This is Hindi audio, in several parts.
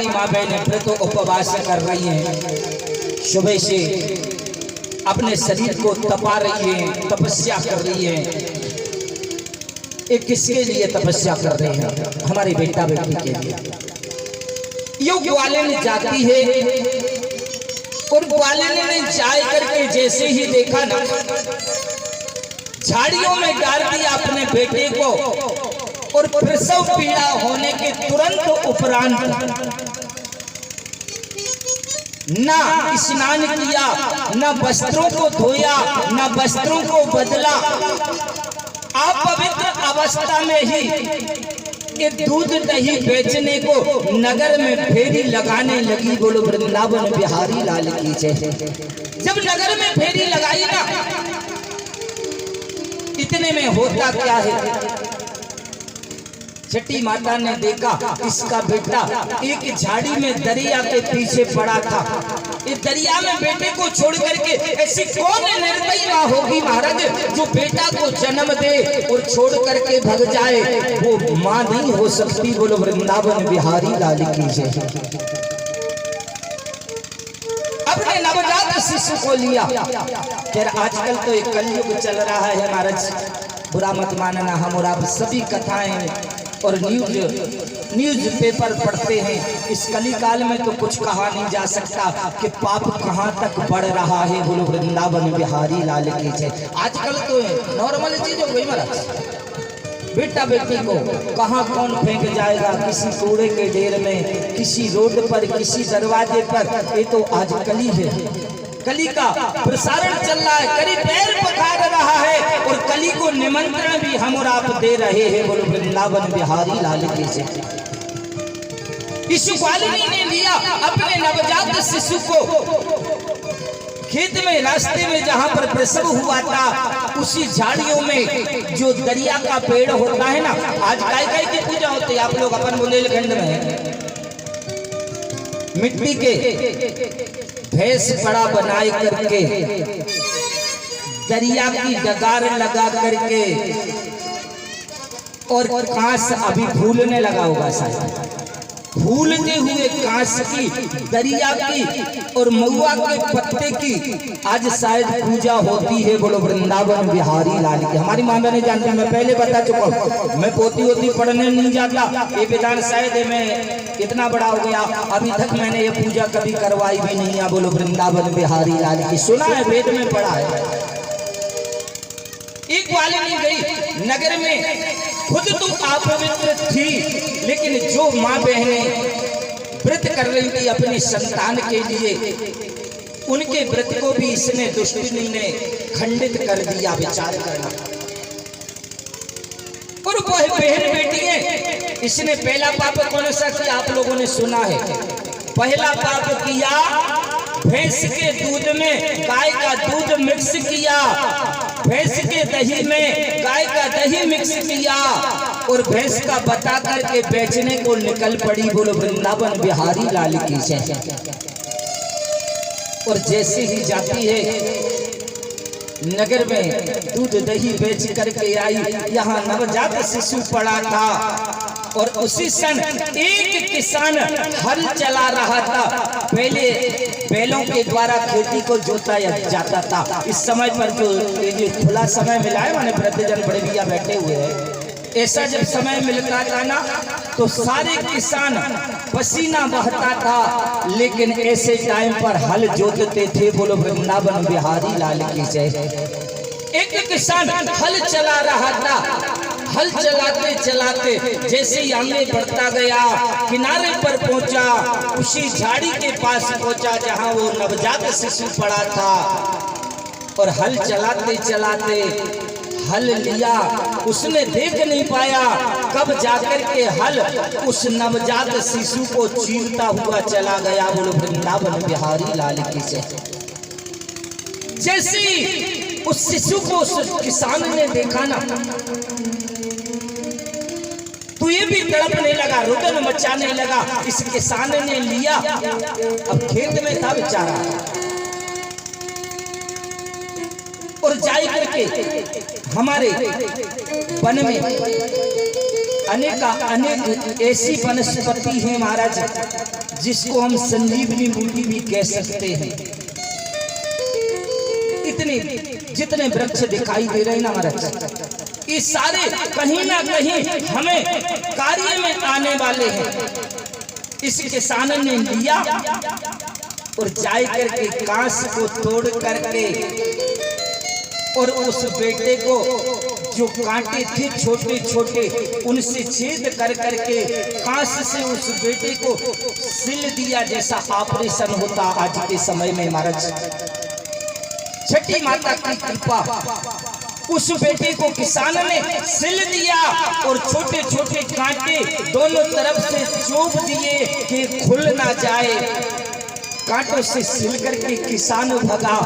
हमारी माँ बहनें व्रत उपवास कर रही हैं, सुबह से अपने शरीर को तपा रही हैं, तपस्या कर रही हैं। ये किसके लिए तपस्या कर रहे हैं? हमारे बेटा बेटी के लिए। यो ग्वालिन जाती है और ग्वालिन ने जाए करके जैसे ही देखा ना, झाड़ियों में डाल दिया अपने बेटे को और प्रसव पीड़ा होने के तुरंत उपरांत ना स्नान किया, ना वस्त्रों को धोया, ना वस्त्रों को बदला, अपवित्र अवस्था में ही ये दूध दही बेचने को नगर में फेरी लगाने लगी। बोलो वृंदावन बिहारी लाल की जय। जब नगर में फेरी लगाई ना, इतने में होता क्या है, छठी माता ने देखा इसका बेटा एक झाड़ी में दरिया के पीछे पड़ा था। इस दरिया में बेटे को छोड़ करके ऐसी कौन निर्दयी माँ होगी महाराज जो बेटा को जन्म दे और छोड़ करके भग जाए? वो माँ नहीं हो सकती। बोलो वृंदावन बिहारी लाल की जय। अपने नवजात शिशु को लिया। फिर आजकल तो एक कलयुग चल रहा है महाराज, बुरा मत मानना, हम और आप सभी कथाएं और न्यूज पेपर पढ़ते हैं। इस कली काल में तो कुछ कहा नहीं जा सकता कि पाप कहां तक बढ़ रहा है। बोलो वृंदावन बिहारी लाल की जय। आजकल तो नॉर्मल चीज हो गई महाराज, बेटा बेटी को कहां कौन फेंक जाएगा, किसी कूड़े के ढेर में, किसी रोड पर, किसी दरवाजे पर। ये तो आज कली है, कली का प्रसारण चल रहा है, कली पैर पखार रहा है और कली को निमंत्रण भी हम और आप दे रहे हैं। बोलो वृंदावन बिहारी लाल की जय। इस ग्वालिनी ने लिया अपने नवजात शिशु को खेत में, रास्ते में जहां पर प्रसव हुआ था, उसी झाड़ियों में जो दरिया का पेड़ होता है ना, आज गाय की पूजा होती है, आप लोग अपन बुंदेलखंड में मिट्टी के भैंस बड़ा बनाए करके, दरिया की डगार लगा करके, और कांस अभी फूलने लगा होगा शायद, फूलते हुए कांस की, दरिया की और महुआ के पत्ते की आज शायद पूजा होती है। बोलो वृंदावन बिहारी लाल की। हमारी माँ बहने जानते हैं, मैं पहले बता चुका हूँ, मैं पोती होती पढ़ने नहीं जाता, ये विधान शायद मैं इतना बड़ा हो गया, अभी तक मैंने ये पूजा कभी करवाई भी नहीं है। बोलो वृंदावन बिहारी लाल की। सुना है, वेद में पढ़ा है। एक ग्वालिनी गई नगर में, खुद तो अपवित्र थी, लेकिन जो माँ बहनें व्रत कर रही थी अपनी संतान के लिए, उनके व्रत को भी इसने दुष्टनी ने खंडित कर दिया। विचार करना। और वह बहन बेटी है, इसने पहला पाप कौन सा किया आप लोगों ने सुना है? पहला पाप किया, भैंस के दूध में गाय का दूध मिक्स किया, भैंस के दही में गाय का दही मिक्स किया और भैंस का बता करके बेचने को निकल पड़ी। बोलो वृंदावन बिहारी लाल की जय। और जैसे ही जाती है नगर में दूध दही बेच करके आई, यहाँ नवजात शिशु पड़ा था और उसी सन एक किसान हल चला रहा था। पहले बैलों के द्वारा खेती को जोता जाता था। इस समय पर जो खुला समय मिला है, माने वृद्धजन बड़े भैया बैठे हुए हैं, ऐसा जब समय मिलता था ना तो सारे किसान पसीना बहता था, लेकिन ऐसे टाइम पर हल जोतते थे। बोलो वृंदावन बिहारी लाल की जय। एक किसान हल चला रहा था, हल चलाते चलाते जैसे ही आगे बढ़ता गया, किनारे पर पहुंचा, उसी झाड़ी के पास पहुंचा जहां वो नवजात शिशु पड़ा था। और हल चलाते चलाते हल लिया, उसने देख नहीं पाया कब जाकर के हल उस नवजात शिशु को चीरता हुआ चला गया। बोलो वृंदावन बिहारी लाल की जय। जैसे उस शिशु को उस किसान ने देखा ना, तो ये भी तड़पने लगा, रुदन मचाने लगा। इस किसान ने लिया, अब खेत में था बेचारा, और जाई करके हमारे वन में अनेक ऐसी वनस्पति है महाराज जिसको हम संजीवनी बूटी भी कह सकते हैं। इतने जितने वृक्ष दिखाई दे रहे हैं ना महाराज, ये सारे कहीं ना कहीं हमें कार्य में आने वाले हैं। इस किसान ने लिया और जाए करके कांस को तोड़ करके और उस बेटे को जो कांटे थे छोटे छोटे उनसे छेद कर करके कांस से उस बेटे को सिल दिया, जैसा ऑपरेशन होता आज के समय में महाराज। छठी माता की कृपा, उस बेटे को किसान ने सिल दिया और छोटे छोटे कांटे दोनों तरफ से चोप दिए कि खुल ना जाए। कांटों से सिल करके किसान भगा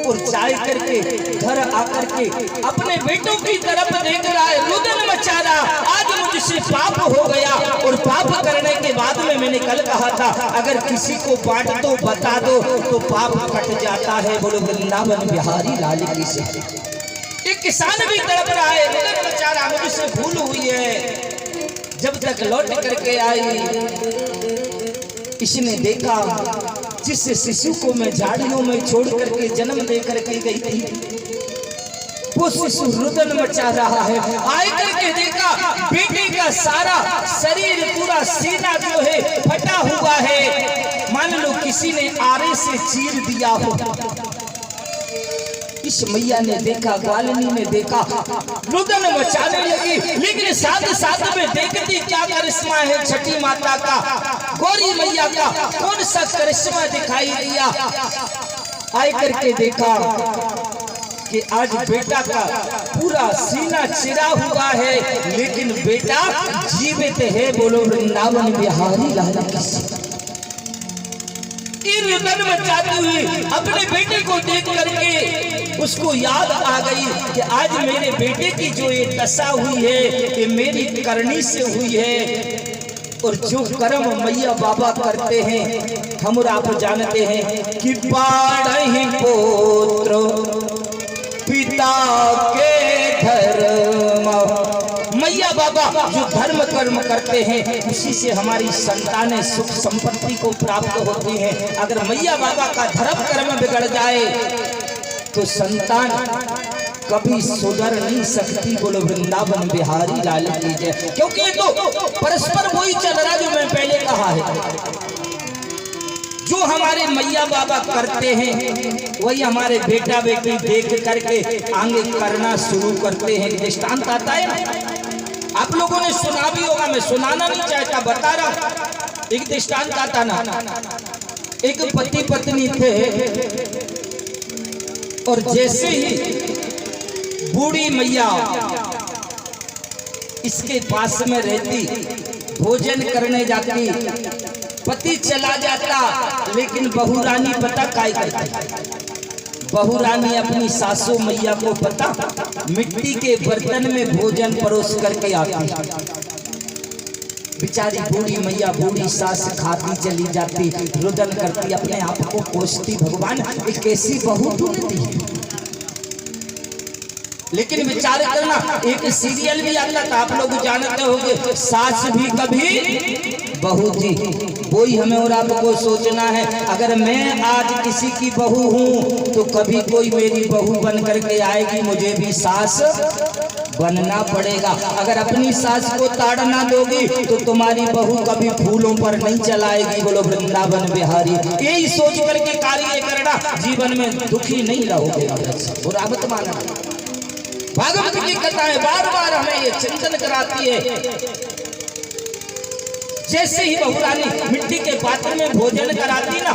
और जाए करके घर आकर के अपने बेटों की तरफ देख रहा है, रुदन मचा रहा, आज मुझसे पाप हो गया। और पाप करने के बाद में मैंने कल कहा था अगर किसी को बांट दो बता दो तो पाप कट जाता है। बोलो वृंदावन बिहारी लाल की से। एक किसान भी तड़प रहा है, रुदन मचा रहा, मुझसे भूल हुई है। जब तक लौट करके आई इसने देखा जिस शिशु को मैं झाड़ियों में छोड़ करके जन्म दे करके गई थी वो शिशु रुदन मचा रहा है। आए करके देखा बेटे का सारा शरीर पूरा सीना जो है फटा हुआ है, मान लो किसी ने आरे से चीर दिया हो। इस मैया ने देखा, ग्वालिनी ने देखा, रुदन मचाने लगी, लेकिन साथ साथ में देखती क्या करिश्मा है छठी माता का, गौरी मैया का कौन सा करिश्मा दिखाई दिया। आए करके देखा कि आज बेटा का पूरा सीना चिरा हुआ है लेकिन बेटा जीवित है। बोलो वृंदावन बिहारी लाल की। रुदन मचाती हुई अपने बेटे को देख करके उसको याद आ गई कि आज मेरे बेटे की जो ये दशा हुई है ये मेरी करनी से हुई है। और जो कर्म मैया बाबा करते हैं हम और आप जानते हैं कि पाढ़हि पुत्र पिता के धर्म। मैया बाबा जो धर्म कर्म करते हैं उसी से हमारी संतानें सुख संपत्ति को प्राप्त होती हैं। अगर मैया बाबा का धर्म कर्म बिगड़ जाए तो संतान कभी सुधर नहीं सकती। बोलो वृंदावन बिहारी लाल की जय। क्योंकि ये तो परस्पर वही चल रहा जो मैं पहले कहा है, जो हमारे मैया बाबा करते हैं वही हमारे बेटा बेटी देख करके आगे करना शुरू करते हैं। दृष्टांत आता है ना, आप लोगों ने सुना भी होगा, मैं सुनाना नहीं चाहता, बता रहा। एक दृष्टांत आता ना, एक पति पत्नी थे और जैसे ही बूढ़ी मैया इसके पास में रहती, भोजन करने जाती, पति चला जाता, लेकिन बहू रानी पता काय करती। बहू रानी अपनी सासू मैया को पता मिट्टी के बर्तन में भोजन परोस करके आती। बेचारी बूढ़ी मैया, बूढ़ी सास खाती चली जाती, रुदन करती, अपने आप को कोसती, भगवान एक कैसी बहू तूने दी। लेकिन विचार करना, एक सीरियल भी आता था, आप लोग जानते होंगे, सास भी कभी बहू थी। वही हमें और आपको सोचना है, अगर मैं आज किसी की बहू हूँ तो कभी कोई मेरी बहू बन करके आएगी, मुझे भी सास बनना पड़ेगा। अगर अपनी सास को ताड़ना दोगी तो तुम्हारी बहू कभी फूलों पर नहीं चलाएगी। बोलो वृंदावन बिहारी। यही सोच करके कार्य करना, जीवन में दुखी नहीं रहोगे। और अब माना भागवत की कथाएं बार बार हमें ये चिंतन कराती है। जैसे ही बहू रानी मिट्टी के पात्र में भोजन कराती ना,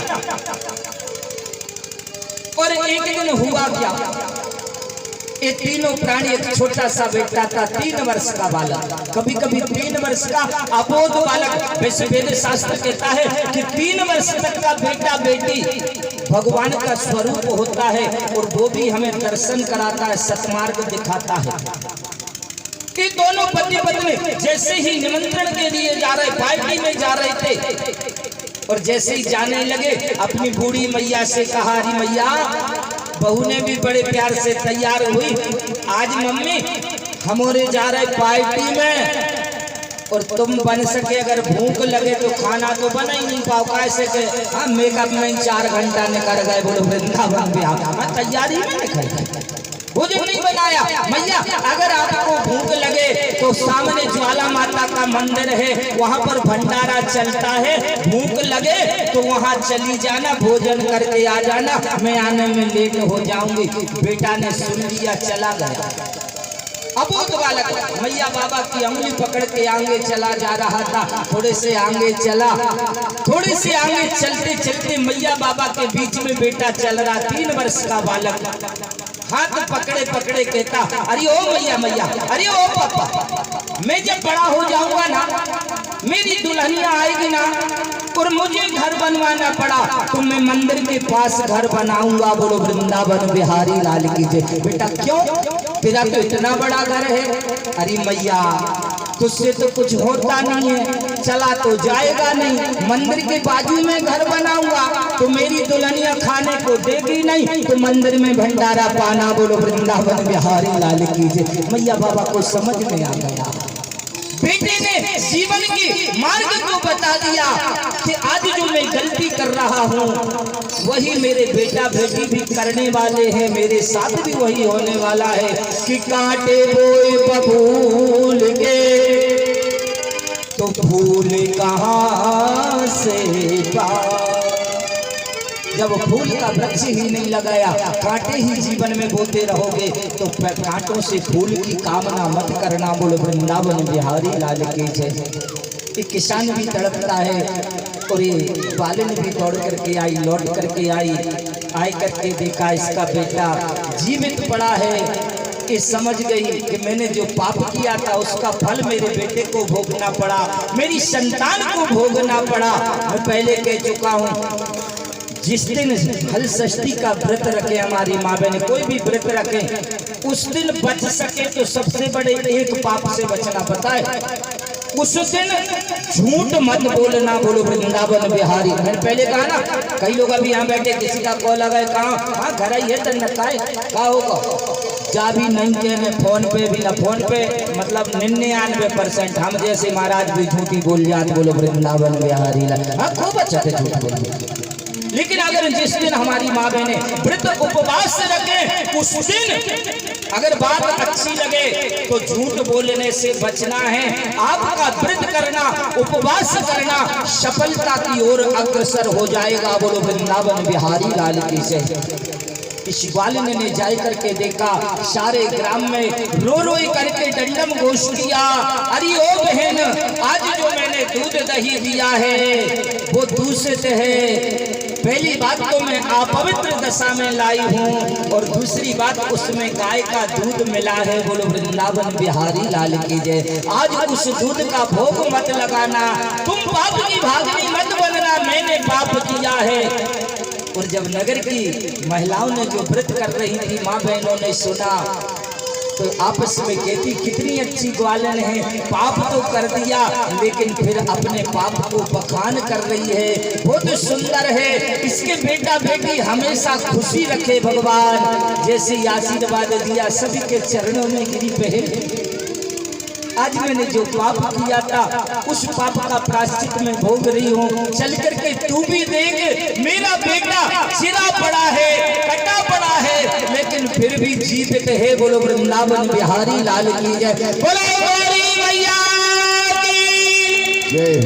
और एक दिन हुआ क्या, ये तीनों प्राणी, एक छोटा सा बेटा था 3 वर्ष का बालक, कभी कभी 3 वर्ष का अबोध बालक। वैसे वेद शास्त्र कहता है कि 3 वर्ष तक का बेटा बेटी भगवान का स्वरूप होता है और वो भी हमें दर्शन कराता है, सतमार्ग दिखाता है। ये दोनों पति पत्नी जैसे ही निमंत्रण के लिए जा रहे, पार्टी में जा रहे थे, और जैसे ही जाने लगे अपनी बूढ़ी मैया से कहा, अरे मैया, बहू ने भी बड़े प्यार से तैयार हुई, आज मम्मी हमारे जा रहे पार्टी में, और तुम बन सके अगर भूख लगे तो खाना तो बना ही नहीं पाओ कैसे के हम मेकअप में 4 घंटा निकल गए बोलो वृंदावन बिहार तैयारी में निकल गए भोजन नहीं बनाया। मैया अगर आपको भूख लगे तो सामने ज्वाला माता का मंदिर है वहाँ पर भंडारा चलता है भूख लगे तो वहाँ चली जाना भोजन करके आ जाना मैं आने में लेट हो जाऊंगी। बेटा ने सुन लिया चला गया। अबोध बालक मैया बाबा की उंगली पकड़ के आगे चला जा रहा था। थोड़े से आगे चला थोड़े से आगे चलते चलते मैया बाबा के बीच में बेटा चल रहा 3 वर्ष का बालक हाथ पकड़े पकड़े कहता अरे ओ मैया मैया अरे ओ पापा मैं जब बड़ा हो जाऊंगा ना मेरी दुल्हनिया आएगी ना और मुझे घर बनवाना पड़ा तो मैं मंदिर के पास घर बनाऊंगा बोलो वृंदावन बिहारी लाल की जय। बेटा क्यों तेरा तो इतना बड़ा घर है। अरे मैया तुझसे तो कुछ होता नहीं है चला तो जाएगा नहीं मंदिर के बाजू में घर बनाऊंगा तो मेरी दुल्हनिया खाने को देगी नहीं तो मंदिर में भंडारा पाना बोलो वृंदावन बिहारी लाल की जय। मैया बाबा को समझ में आ गया। बेटे ने जीवन की मार्ग को बता दिया कि आज जो मैं गलती कर रहा हूँ वही मेरे बेटा बेटी भी करने वाले हैं मेरे साथ भी वही होने वाला है कि कांटे बोए बबूल के तो फूल कहाँ से पा। जब फूल का वृक्ष ही नहीं लगाया कांटे ही जीवन में बोते रहोगे तो कांटों से फूल की कामना मत करना बोलो वृंदावन बिहारी लाल की जय। एक किसान भी तड़पता है और ये बालन भी दौड़ करके आई लौट करके आई करके देखा इसका बेटा जीवित पड़ा है। ये समझ गई कि मैंने जो पाप किया था उसका फल मेरे बेटे को भोगना पड़ा मेरी संतान को भोगना पड़ा। मैं पहले कह चुका हूँ जिस दिन हल षष्ठी का व्रत रखे हमारी माँ बहन कोई भी व्रत रखे उस दिन बच सके तो सबसे बड़े एक पाप से बचना पता है उस दिन झूठ मत बोलना बोलो वृंदावन बिहारी। मैंने पहले कहा ना कई लोग अभी यहाँ बैठे किसी का कॉल आ गए कहाँ घर आई है तो कहा होगा जा भी नहीं के फोन पे भी ना फोन पे मतलब 99% हम जैसे महाराज भी झूठी बोल जाते बोलो वृंदावन बिहारी। हाँ खूब अच्छा थे झूठ बोल लेकिन अगर जिस दिन हमारी माँ बहने व्रत उपवास से रखे उस दिन अगर बात अच्छी लगे तो झूठ बोलने से बचना है। आपका व्रत करना उपवास करना सफलता की ओर अग्रसर हो जाएगा बोलो वृंदावन बिहारी लाल की जय। इस बालन ने जाए करके देखा सारे ग्राम में रो रो करके दंडम घोष किया अरे ओ बहन आज जो मैंने दूध दही दिया है वो दूषित है। पहली बात तो मैं अपवित्र दशा में लाई हूँ और दूसरी बात उसमें गाय का दूध मिला है बोलो वृंदावन बिहारी लाल की जय। आज उस दूध का भोग मत लगाना तुम पाप की भागनी मत बनना मैंने पाप किया है। और जब नगर की महिलाओं ने जो व्रत कर रही थी माँ बहनों ने सुना तो आपस में कहती कितनी अच्छी ग्वालन है पाप तो कर दिया लेकिन फिर अपने पाप को बखान कर रही है बहुत सुंदर है इसके बेटा बेटी हमेशा खुशी रखे भगवान जैसे आशीर्वाद दिया सभी के चरणों में गिरी बहन। आज मैंने जो पाप किया था उस पाप का प्रायश्चित में भोग रही हूँ चल करके तू भी देख मेरा बेटा चिरा पड़ा है कटा पड़ा है लेकिन फिर भी जीवित है बोलो वृंदावन बिहारी लाल की जय। बोलो मैया की जय।